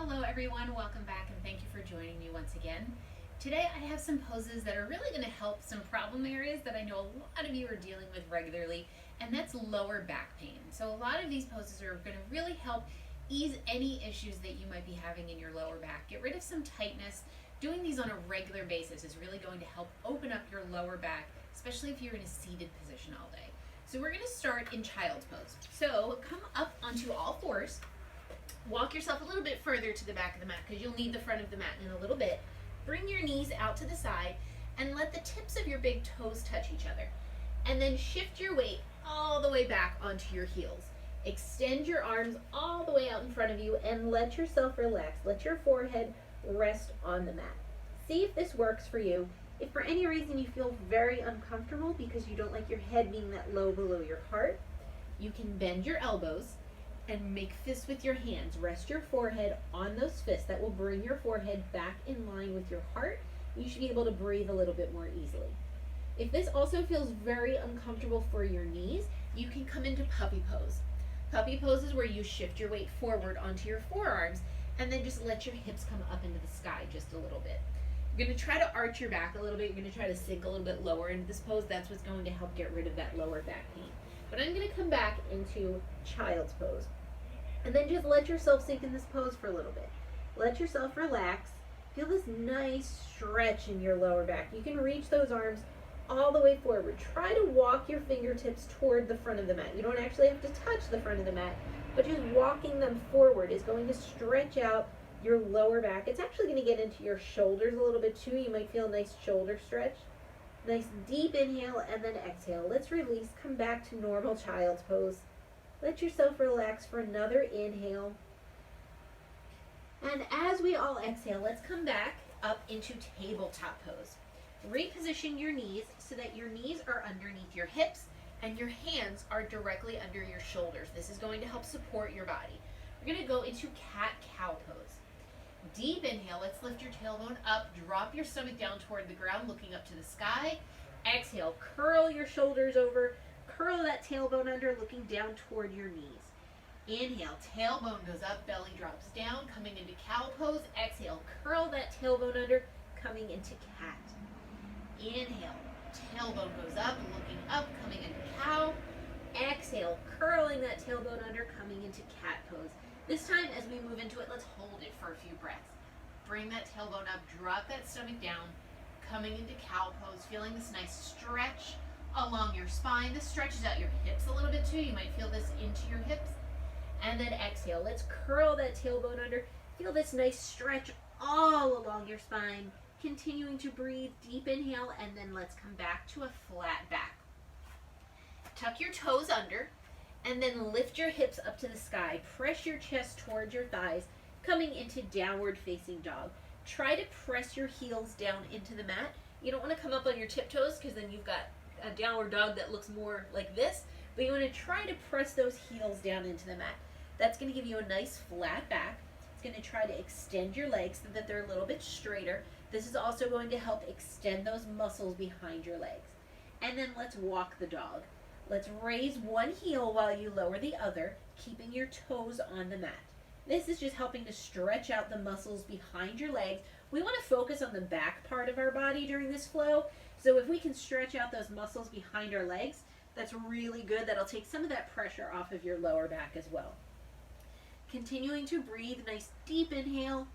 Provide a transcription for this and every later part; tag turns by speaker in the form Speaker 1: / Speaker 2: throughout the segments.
Speaker 1: Hello everyone, welcome back and thank you for joining me once again. Today I have some poses that are really going to help some problem areas that I know a lot of you are dealing with regularly, and that's lower back pain. So a lot of these poses are going to really help ease any issues that you might be having in your lower back. Get rid of some tightness. Doing these on a regular basis is really going to help open up your lower back, especially if you're in a seated position all day. So we're going to start in child's pose. So come up onto all fours. Walk yourself a little bit further to the back of the mat because you'll need the front of the mat in a little bit. Bring your knees out to the side and let the tips of your big toes touch each other. And then shift your weight all the way back onto your heels. Extend your arms all the way out in front of you and let yourself relax. Let your forehead rest on the mat. See if this works for you. If for any reason you feel very uncomfortable because you don't like your head being that low below your heart, you can bend your elbows and make fists with your hands. Rest your forehead on those fists. That will bring your forehead back in line with your heart. You should be able to breathe a little bit more easily. If this also feels very uncomfortable for your knees, you can come into puppy pose. Puppy pose is where you shift your weight forward onto your forearms and then just let your hips come up into the sky just a little bit. You're going to try to arch your back a little bit. You're going to try to sink a little bit lower into this pose. That's what's going to help get rid of that lower back pain. But I'm going to come back into child's pose. And then just let yourself sink in this pose for a little bit. Let yourself relax. Feel this nice stretch in your lower back. You can reach those arms all the way forward. Try to walk your fingertips toward the front of the mat. You don't actually have to touch the front of the mat, but just walking them forward is going to stretch out your lower back. It's actually going to get into your shoulders a little bit too. You might feel a nice shoulder stretch. Nice deep inhale and then exhale. Let's release. Come back to normal child's pose. Let yourself relax for another inhale. And as we all exhale, let's come back up into tabletop pose. Reposition your knees so that your knees are underneath your hips and your hands are directly under your shoulders. This is going to help support your body. We're going to go into cat-cow pose. Deep inhale, let's lift your tailbone up, drop your stomach down toward the ground, looking up to the sky. Exhale, curl your shoulders over. Curl that tailbone under, looking down toward your knees. Inhale, tailbone goes up, belly drops down, coming into cow pose. Exhale, curl that tailbone under, coming into cat. Inhale, tailbone goes up, looking up, coming into cow. Exhale, curling that tailbone under, coming into cat pose. This time, as we move into it, let's hold it for a few breaths. Bring that tailbone up, drop that stomach down, coming into cow pose, feeling this nice stretch along your spine. This stretches out your hips a little bit too. You might feel this into your hips. And then exhale. Let's curl that tailbone under. Feel this nice stretch all along your spine. Continuing to breathe. Deep inhale, and then let's come back to a flat back. Tuck your toes under, and then lift your hips up to the sky. Press your chest towards your thighs, coming into downward facing dog. Try to press your heels down into the mat. You don't want to come up on your tiptoes because then you've got a downward dog that looks more like this, but you want to try to press those heels down into the mat. That's going to give you a nice flat back. It's going to try to extend your legs so that they're a little bit straighter. This is also going to help extend those muscles behind your legs. And then let's walk the dog. Let's raise one heel while you lower the other, keeping your toes on the mat. This is just helping to stretch out the muscles behind your legs. We want to focus on the back part of our body during this flow. So if we can stretch out those muscles behind our legs, that's really good. That'll take some of that pressure off of your lower back as well. Continuing to breathe, nice deep inhale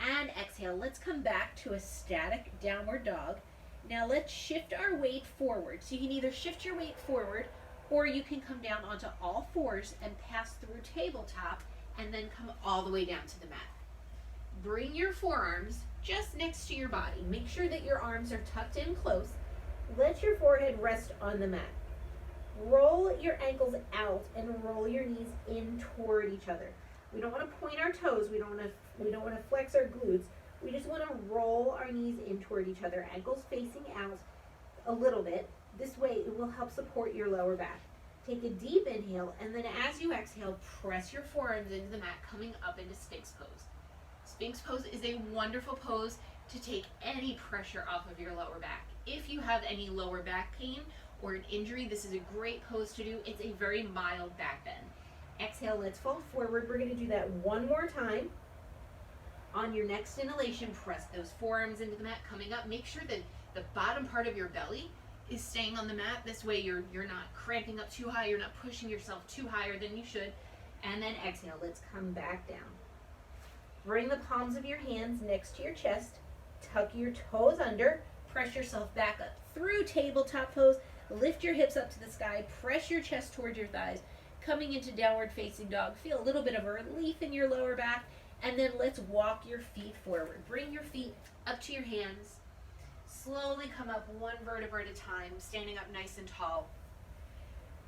Speaker 1: and exhale. Let's come back to a static downward dog. Now let's shift our weight forward. So you can either shift your weight forward or you can come down onto all fours and pass through tabletop and then come all the way down to the mat. Bring your forearms just next to your body. Make sure that your arms are tucked in close. Let your forehead rest on the mat. Roll your ankles out and roll your knees in toward each other. We don't want to point our toes. We don't want to flex our glutes. We just want to roll our knees in toward each other, ankles facing out a little bit. This way it will help support your lower back. Take a deep inhale, and then as you exhale, press your forearms into the mat, coming up into Sphinx pose. Sphinx pose is a wonderful pose to take any pressure off of your lower back. If you have any lower back pain or an injury, this is a great pose to do. It's a very mild back bend. Exhale, let's fall forward. We're going to do that one more time. On your next inhalation, press those forearms into the mat, coming up. Make sure that the bottom part of your belly is staying on the mat. This way you're not cramping up too high, you're not pushing yourself too higher than you should. And then exhale, let's come back down. Bring the palms of your hands next to your chest, tuck your toes under, press yourself back up through tabletop pose, lift your hips up to the sky, press your chest towards your thighs, coming into downward facing dog. Feel a little bit of a relief in your lower back, and then let's walk your feet forward. Bring your feet up to your hands. Slowly come up one vertebra at a time, standing up nice and tall.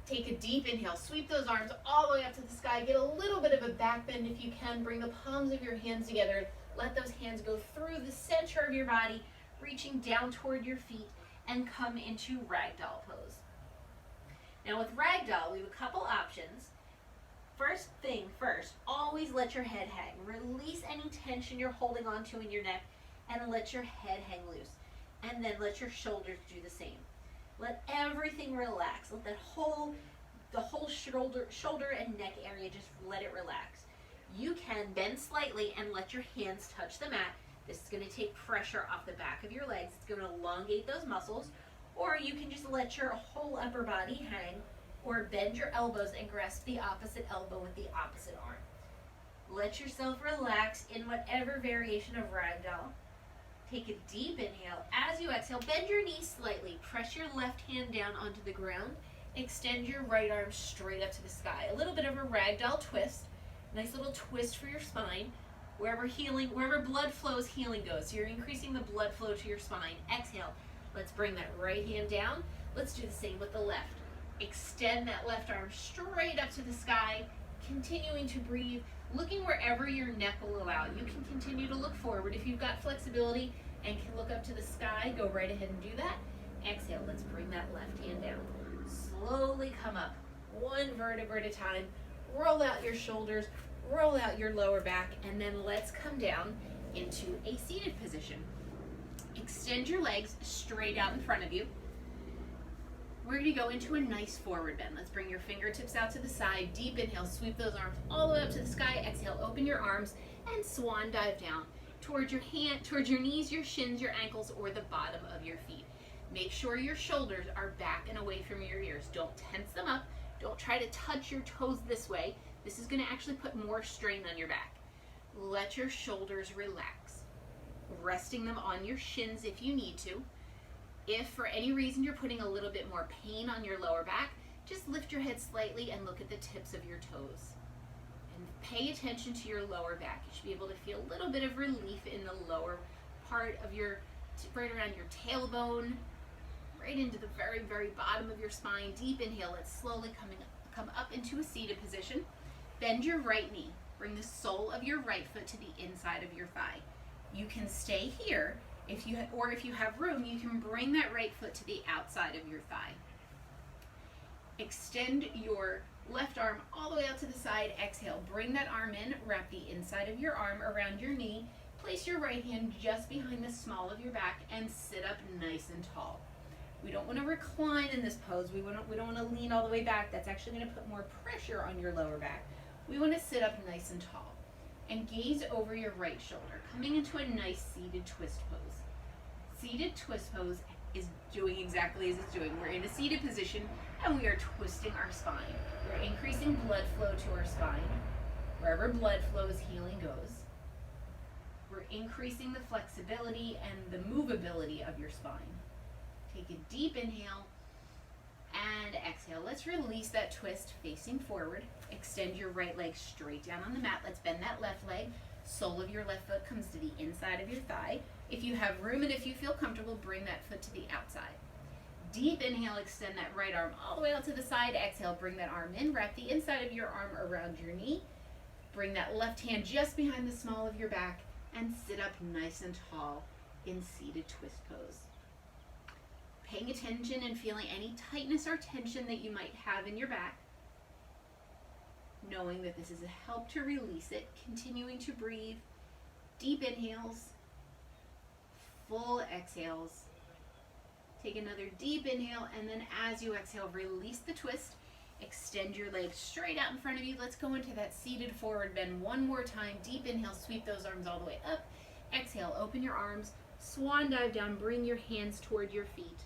Speaker 1: Take a deep inhale, sweep those arms all the way up to the sky. Get a little bit of a back bend if you can. Bring the palms of your hands together. Let those hands go through the center of your body, reaching down toward your feet, and come into ragdoll pose. Now with ragdoll, we have a couple options. First thing first, always let your head hang. Release any tension you're holding onto in your neck and let your head hang loose. And then let your shoulders do the same. Let everything relax. Let the whole shoulder and neck area, just let it relax. You can bend slightly and let your hands touch the mat. This is going to take pressure off the back of your legs. It's going to elongate those muscles. Or you can just let your whole upper body hang, or bend your elbows and grasp the opposite elbow with the opposite arm. Let yourself relax in whatever variation of ragdoll. Take a deep inhale. As you exhale, bend your knees slightly. Press your left hand down onto the ground. Extend your right arm straight up to the sky. A little bit of a ragdoll twist. Nice little twist for your spine. Wherever blood flows, healing goes. So you're increasing the blood flow to your spine. Exhale. Let's bring that right hand down. Let's do the same with the left. Extend that left arm straight up to the sky. Continuing to breathe. Looking wherever your neck will allow. You can continue to look forward. If you've got flexibility and can look up to the sky, go right ahead and do that. Exhale, let's bring that left hand down. Slowly come up, one vertebra at a time. Roll out your shoulders, roll out your lower back, and then let's come down into a seated position. Extend your legs straight out in front of you. We're going to go into a nice forward bend. Let's bring your fingertips out to the side. Deep inhale, sweep those arms all the way up to the sky. Exhale, open your arms and swan dive down towards your knees, your shins, your ankles, or the bottom of your feet. Make sure your shoulders are back and away from your ears. Don't tense them up. Don't try to touch your toes this way. This is going to actually put more strain on your back. Let your shoulders relax, resting them on your shins if you need to. If for any reason you're putting a little bit more pain on your lower back, just lift your head slightly and look at the tips of your toes. And pay attention to your lower back. You should be able to feel a little bit of relief in the lower part of right around your tailbone, right into the very, very bottom of your spine. Deep inhale. Let's slowly come up into a seated position. Bend your right knee. Bring the sole of your right foot to the inside of your thigh. You can stay here. If you have room, you can bring that right foot to the outside of your thigh. Extend your left arm all the way out to the side. Exhale, bring that arm in, wrap the inside of your arm around your knee. Place your right hand just behind the small of your back and sit up nice and tall. We don't want to recline in this pose. We don't want to lean all the way back. That's actually going to put more pressure on your lower back. We want to sit up nice and tall. And gaze over your right shoulder, coming into a nice seated twist pose. Seated twist pose is doing exactly as it's doing. We're in a seated position and we are twisting our spine. We're increasing blood flow to our spine. Wherever blood flows, healing goes. We're increasing the flexibility and the movability of your spine. Take a deep inhale and exhale. Let's release that twist facing forward. Extend your right leg straight down on the mat. Let's bend that left leg. Sole of your left foot comes to the inside of your thigh. If you have room and if you feel comfortable, bring that foot to the outside. Deep inhale, extend that right arm all the way out to the side. Exhale, bring that arm in. Wrap the inside of your arm around your knee. Bring that left hand just behind the small of your back and sit up nice and tall in seated twist pose. Paying attention and feeling any tightness or tension that you might have in your back. Knowing that this is a help to release it. Continuing to breathe. Deep inhales. Full exhales. Take another deep inhale, and then as you exhale, release the twist. Extend your legs straight out in front of you. Let's go into that seated forward bend one more time. Deep inhale, sweep those arms all the way up. Exhale, open your arms, swan dive down, bring your hands toward your feet,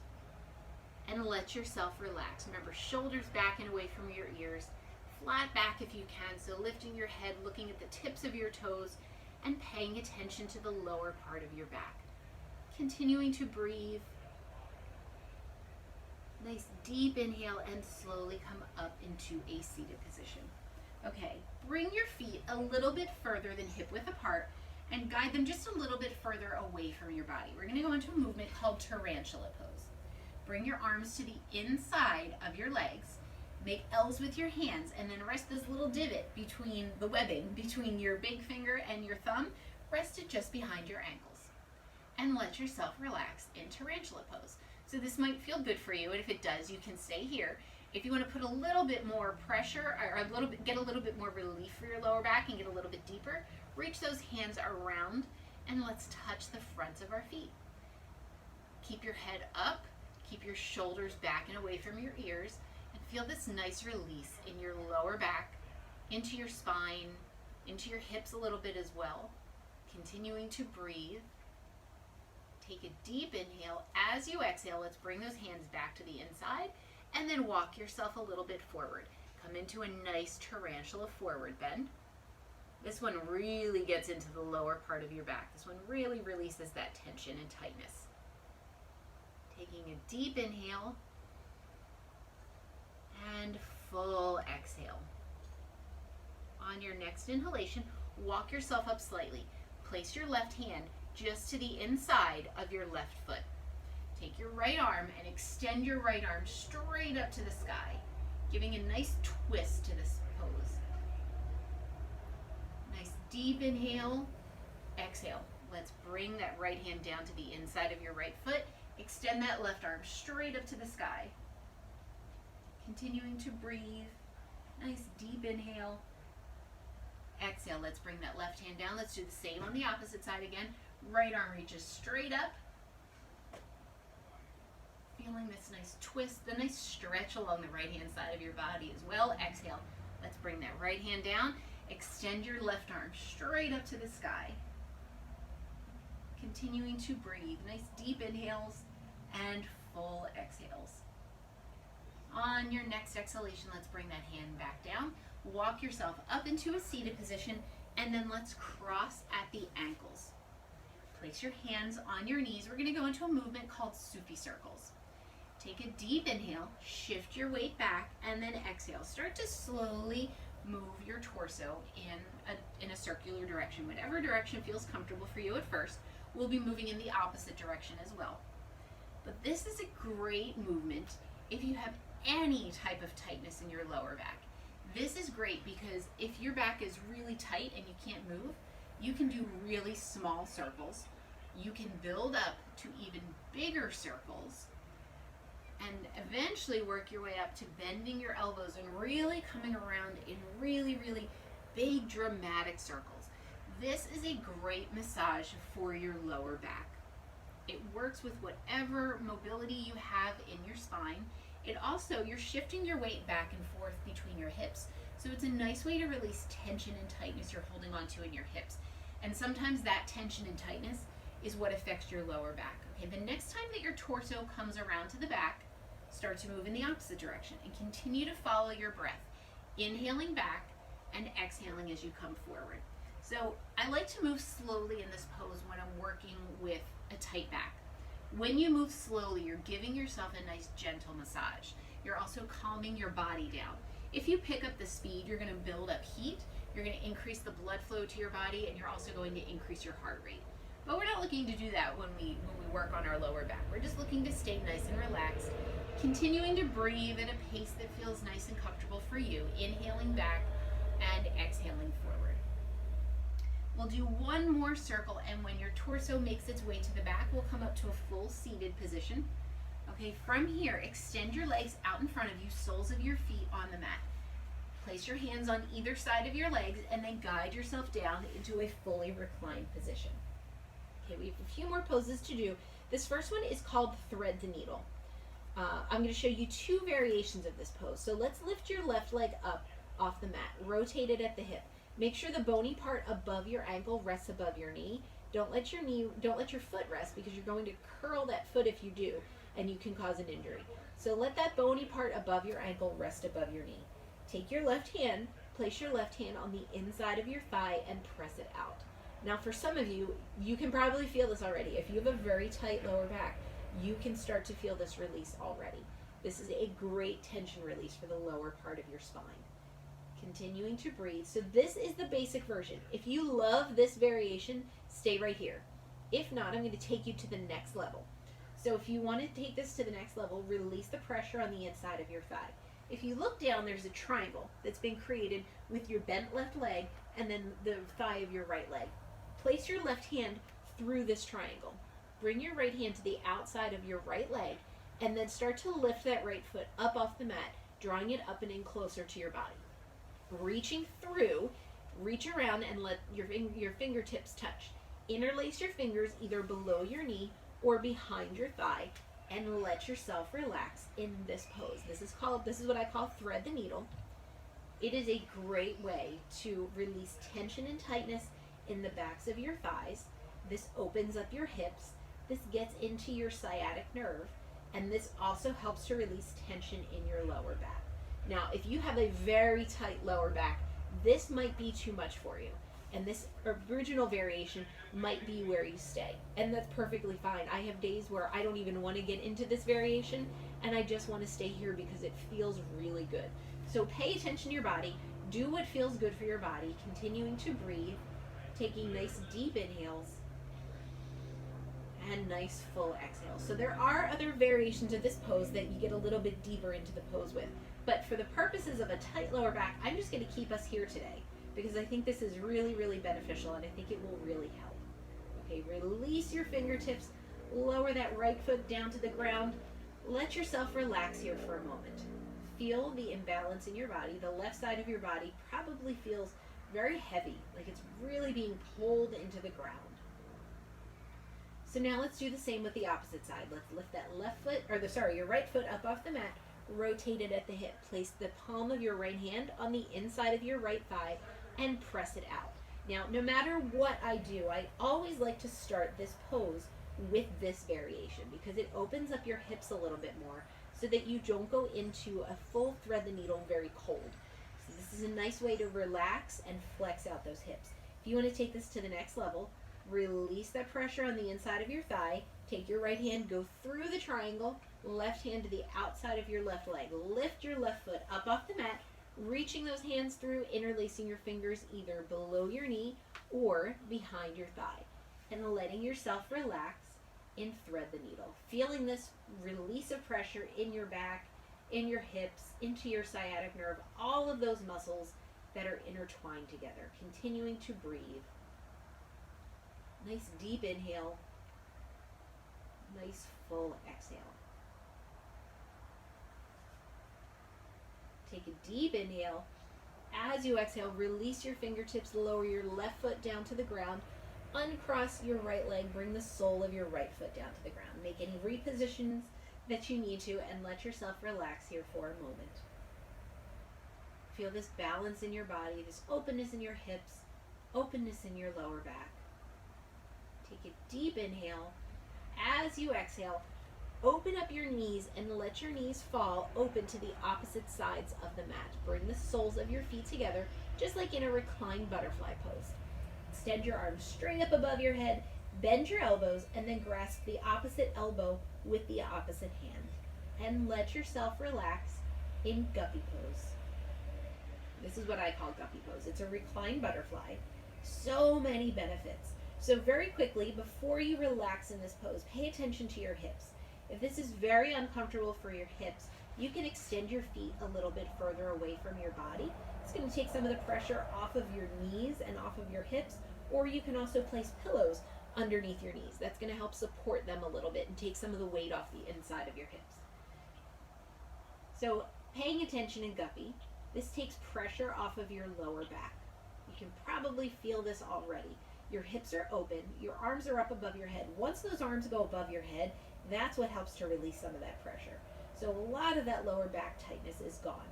Speaker 1: and let yourself relax. Remember, shoulders back and away from your ears, flat back if you can, so lifting your head, looking at the tips of your toes, and paying attention to the lower part of your back. Continuing to breathe. Nice deep inhale and slowly come up into a seated position. Okay, bring your feet a little bit further than hip width apart and guide them just a little bit further away from your body. We're going to go into a movement called tarantula pose. Bring your arms to the inside of your legs. Make L's with your hands and then rest this little divot between the webbing, between your big finger and your thumb. Rest it just behind your ankles. And let yourself relax in tarantula pose. So this might feel good for you, and if it does, you can stay here. If you want to put a little bit more pressure, or get a little bit more relief for your lower back and get a little bit deeper, reach those hands around and let's touch the fronts of our feet. Keep your head up, keep your shoulders back and away from your ears, and feel this nice release in your lower back, into your spine, into your hips a little bit as well. Continuing to breathe. Take a deep inhale. As you exhale, let's bring those hands back to the inside and then walk yourself a little bit forward. Come into a nice tarantula forward bend. This one really gets into the lower part of your back. This one really releases that tension and tightness. Taking a deep inhale and full exhale. On your next inhalation, walk yourself up slightly. Place your left hand just to the inside of your left foot. Take your right arm and extend your right arm straight up to the sky, giving a nice twist to this pose. Nice deep inhale, exhale. Let's bring that right hand down to the inside of your right foot. Extend that left arm straight up to the sky. Continuing to breathe. Nice deep inhale. Exhale, let's bring that left hand down. Let's do the same on the opposite side again. Right arm reaches straight up. Feeling this nice twist, the nice stretch along the right hand side of your body as well. Exhale, let's bring that right hand down. Extend your left arm straight up to the sky. Continuing to breathe. Nice deep inhales and full exhales. On your next exhalation, let's bring that hand back down. Walk yourself up into a seated position, and then let's cross at the ankles. Place your hands on your knees. We're going to go into a movement called Sufi circles. Take a deep inhale, shift your weight back, and then exhale. Start to slowly move your torso in a circular direction. Whatever direction feels comfortable for you at first. We'll be moving in the opposite direction as well. But this is a great movement if you have any type of tightness in your lower back. This is great because if your back is really tight and you can't move, you can do really small circles. You can build up to even bigger circles and eventually work your way up to bending your elbows and really coming around in really, really big dramatic circles. This is a great massage for your lower back. It works with whatever mobility you have in your spine. It also, you're shifting your weight back and forth between your hips. So it's a nice way to release tension and tightness you're holding onto in your hips. And sometimes that tension and tightness is what affects your lower back. Okay, the next time that your torso comes around to the back, start to move in the opposite direction and continue to follow your breath. Inhaling back and exhaling as you come forward. So I like to move slowly in this pose when I'm working with a tight back. When you move slowly, you're giving yourself a nice gentle massage. You're also calming your body down. If you pick up the speed, you're going to build up heat, you're going to increase the blood flow to your body, and you're also going to increase your heart rate. But we're not looking to do that when we work on our lower back. We're just looking to stay nice and relaxed, continuing to breathe at a pace that feels nice and comfortable for you, inhaling back and exhaling forward. We'll do one more circle, and when your torso makes its way to the back, we'll come up to a full seated position. Okay, from here, extend your legs out in front of you, soles of your feet on the mat. Place your hands on either side of your legs, and then guide yourself down into a fully reclined position. Okay, we have a few more poses to do. This first one is called thread the needle. I'm going to show you two variations of this pose. So let's lift your left leg up off the mat. Rotate it at the hip. Make sure the bony part above your ankle rests above your knee. Don't let your foot rest, because you're going to curl that foot if you do, and you can cause an injury. So let that bony part above your ankle rest above your knee. Take your left hand, place your left hand on the inside of your thigh and press it out. Now for some of you, you can probably feel this already. If you have a very tight lower back, you can start to feel this release already. This is a great tension release for the lower part of your spine. Continuing to breathe. So this is the basic version. If you love this variation, stay right here. If not, I'm going to take you to the next level. So if you want to take this to the next level, release the pressure on the inside of your thigh. If you look down, there's a triangle that's been created with your bent left leg and then the thigh of your right leg. Place your left hand through this triangle. Bring your right hand to the outside of your right leg, and then start to lift that right foot up off the mat, drawing it up and in closer to your body. Reaching through, reach around and let your fingertips touch. Interlace your fingers either below your knee or behind your thigh, and let yourself relax in this pose. This is what I call thread the needle. It is a great way to release tension and tightness in the backs of your thighs. This opens up your hips. This gets into your sciatic nerve, and this also helps to release tension in your lower back. Now, if you have a very tight lower back, this might be too much for you, and this original variation might be where you stay, and that's perfectly fine. I have days where I don't even want to get into this variation, and I just want to stay here because it feels really good. So pay attention to your body, do what feels good for your body, continuing to breathe, taking nice deep inhales, and nice full exhales. So there are other variations of this pose that you get a little bit deeper into the pose with, but for the purposes of a tight lower back, I'm just going to keep us here today, because I think this is really, really beneficial, and I think it will really help. Okay, release your fingertips, lower that right foot down to the ground. Let yourself relax here for a moment. Feel the imbalance in your body. The left side of your body probably feels very heavy, like it's really being pulled into the ground. So now let's do the same with the opposite side. Let's lift that your right foot up off the mat, rotate it at the hip. Place the palm of your right hand on the inside of your right thigh and press it out. Now, no matter what I do, I always like to start this pose with this variation, because it opens up your hips a little bit more so that you don't go into a full thread the needle very cold. So this is a nice way to relax and flex out those hips. If you want to take this to the next level, release that pressure on the inside of your thigh. Take your right hand, go through the triangle, left hand to the outside of your left leg. Lift your left foot up off the mat, reaching those hands through, interlacing your fingers either below your knee or behind your thigh, and letting yourself relax in thread the needle. Feeling this release of pressure in your back, in your hips, into your sciatic nerve, all of those muscles that are intertwined together. Continuing to breathe. Nice deep inhale. Nice full exhale. Take a deep inhale. As you exhale, release your fingertips, lower your left foot down to the ground, uncross your right leg, bring the sole of your right foot down to the ground. Make any repositions that you need to, and let yourself relax here for a moment. Feel this balance in your body, this openness in your hips, openness in your lower back. Take a deep inhale. As you exhale, open up your knees and let your knees fall open to the opposite sides of the mat. Bring the soles of your feet together, just like in a reclined butterfly pose. Extend your arms straight up above your head, bend your elbows, and then grasp the opposite elbow with the opposite hand. And let yourself relax in guppy pose. This is what I call guppy pose. It's a reclined butterfly. So many benefits. So very quickly, before you relax in this pose, pay attention to your hips. If this is very uncomfortable for your hips, you can extend your feet a little bit further away from your body. It's going to take some of the pressure off of your knees and off of your hips, or you can also place pillows underneath your knees. That's going to help support them a little bit and take some of the weight off the inside of your hips. So paying attention in guppy, this takes pressure off of your lower back. You can probably feel this already. Your hips are open, your arms are up above your head. Once those arms go above your head, that's what helps to release some of that pressure. So a lot of that lower back tightness is gone.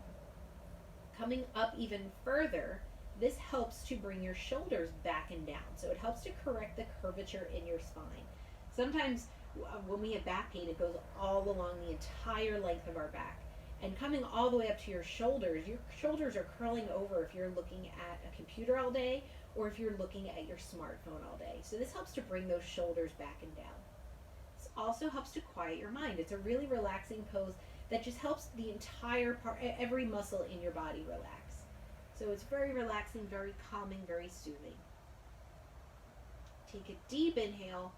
Speaker 1: Coming up even further, this helps to bring your shoulders back and down. So it helps to correct the curvature in your spine. Sometimes when we have back pain, it goes all along the entire length of our back. And coming all the way up to your shoulders are curling over if you're looking at a computer all day or if you're looking at your smartphone all day. So this helps to bring those shoulders back and down. This also helps to quiet your mind. It's a really relaxing pose that just helps the entire part, every muscle in your body relax. So it's very relaxing, very calming, very soothing. Take a deep inhale.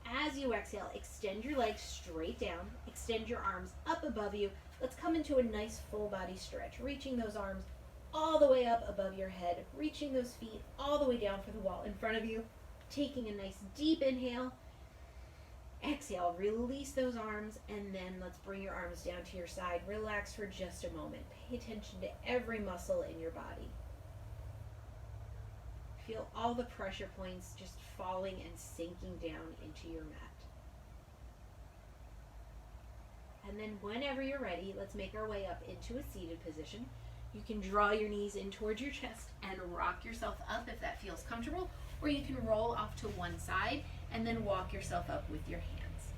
Speaker 1: As you exhale, extend your legs straight down, extend your arms up above you. Let's come into a nice full body stretch, reaching those arms all the way up above your head, reaching those feet all the way down for the wall in front of you. Taking a nice deep inhale. Exhale, release those arms, and then let's bring your arms down to your side. Relax for just a moment. Pay attention to every muscle in your body. Feel all the pressure points just falling and sinking down into your mat. And then whenever you're ready, let's make our way up into a seated position. You can draw your knees in towards your chest and rock yourself up if that feels comfortable, or you can roll off to one side and then walk yourself up with your hands.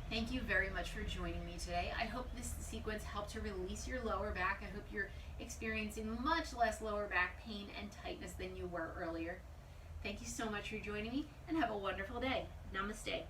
Speaker 1: Thank you very much for joining me today. I hope this sequence helped to release your lower back. I hope you're experiencing much less lower back pain and tightness than you were earlier. Thank you so much for joining me, and have a wonderful day. Namaste.